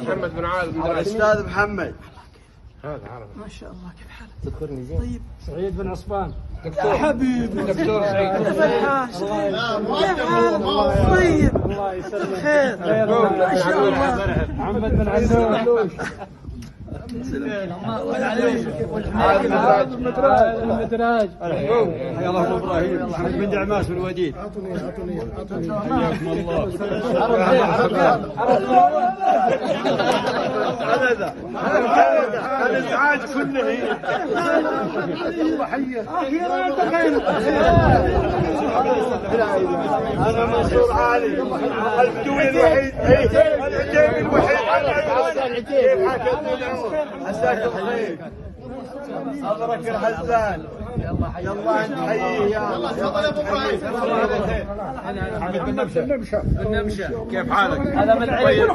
محمد بن عال بن درعش. أستاذ محمد. هذا عربي ما شاء الله. كيف حالك؟ تذكرني زين. طيب. سعيد بن عصبان. دكتور حبيبي. دكتور سعيد. كيف الحال؟ كيف حالك؟ طيب. الله يسلمك. خير. ما شاء الله. محمد بن علوش. المدراج. حيا الله ابو ابراهيم. محمد بن دعماس بن الوديد. حياكم الله. هذا الازعاج كله. هذا منصور علي البدوي الوحيد. العتيبي الوحيد. عساك الخير. أبرك الحزان. يلا انت حييه يا الله. تفضل يا ابو ابراهيم. محمد بن نمشة. كيف حالك؟ هذا من العلم.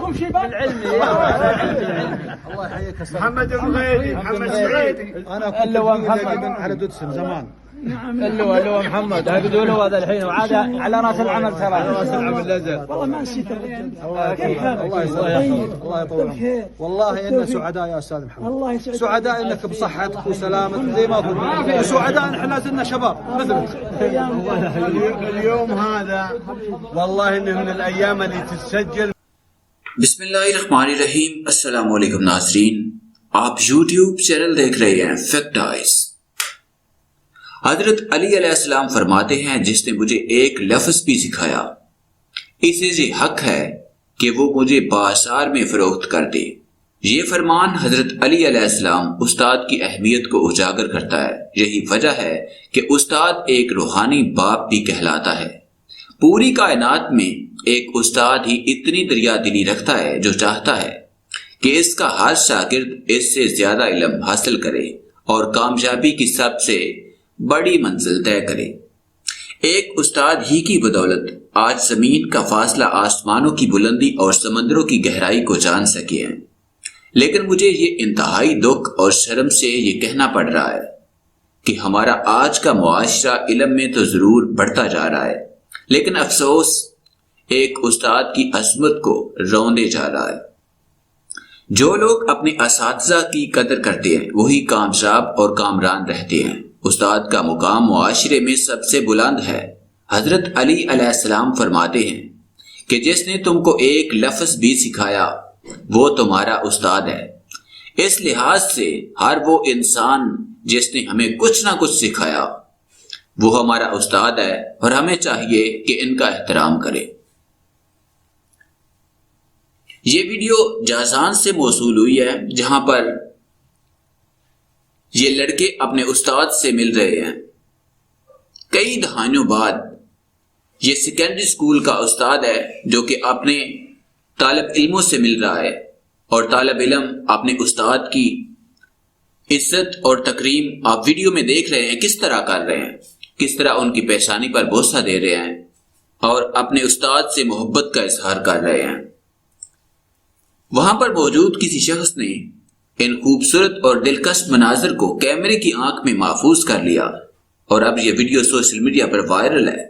الله يحييك. محمد الغيدي. محمد سعيدي. انا كنت على دودسن زمان. اللواء محمد هذا الحين وعاد على راس العمل ترى. على راس العمل لا زال. والله ما نسيت الرجال. كيف حالك؟ الله يحفظك. الله يطول عمرك. والله إنا سعداء يا أستاذ محمد. الله يسعدك. سعداء إنك بصحتك وسلامتك زي ما قلت. وسعداء إن لا زلنا شباب مثلك. اليوم هذا والله إنه من الأيام اللي تسجل. بسم اللہ الرحمن الرحیم. السلام علیکم ناظرین، آپ یوٹیوب چینل دیکھ رہے ہیں فیکٹ آئز. حضرت علی علیہ السلام فرماتے ہیں جس نے مجھے ایک لفظ بھی سکھایا اسے یہ حق ہے کہ وہ مجھے بازار میں فروخت کر دے. یہ فرمان حضرت علی علیہ السلام استاد کی اہمیت کو اجاگر کرتا ہے. یہی وجہ ہے کہ استاد ایک روحانی باپ بھی کہلاتا ہے. پوری کائنات میں ایک استاد ہی اتنی دریا دلی رکھتا ہے جو چاہتا ہے کہ اس کا ہر شاگرد اس سے زیادہ علم حاصل کرے اور کامیابی کی سب سے بڑی منزل طے کرے. ایک استاد ہی کی بدولت آج زمین کا فاصلہ آسمانوں کی بلندی اور سمندروں کی گہرائی کو جان سکے ہیں. لیکن مجھے یہ انتہائی دکھ اور شرم سے یہ کہنا پڑ رہا ہے کہ ہمارا آج کا معاشرہ علم میں تو ضرور بڑھتا جا رہا ہے، لیکن افسوس ایک استاد کی عظمت کو روندے جا رہا ہے. جو لوگ اپنے اساتذہ کی قدر کرتے ہیں وہی کامیاب اور کامران رہتے ہیں. استاد کا مقام معاشرے میں سب سے بلند ہے. حضرت علی علیہ السلام فرماتے ہیں کہ جس نے تم کو ایک لفظ بھی سکھایا وہ تمہارا استاد ہے. اس لحاظ سے ہر وہ انسان جس نے ہمیں کچھ نہ کچھ سکھایا وہ ہمارا استاد ہے اور ہمیں چاہیے کہ ان کا احترام کرے. یہ ویڈیو جازان سے موصول ہوئی ہے جہاں پر یہ لڑکے اپنے استاد سے مل رہے ہیں. کئی دہائیوں بعد یہ سیکنڈری اسکول کا استاد ہے جو کہ اپنے طالب علموں سے مل رہا ہے اور طالب علم اپنے استاد کی عزت اور تکریم آپ ویڈیو میں دیکھ رہے ہیں کس طرح کر رہے ہیں، کس طرح ان کی پیشانی پر بوسہ دے رہے ہیں اور اپنے استاد سے محبت کا اظہار کر رہے ہیں. وہاں پر موجود کسی شخص نے ان خوبصورت اور دلکش مناظر کو کیمرے کی آنکھ میں محفوظ کر لیا اور اب یہ ویڈیو سوشل میڈیا پر وائرل ہے.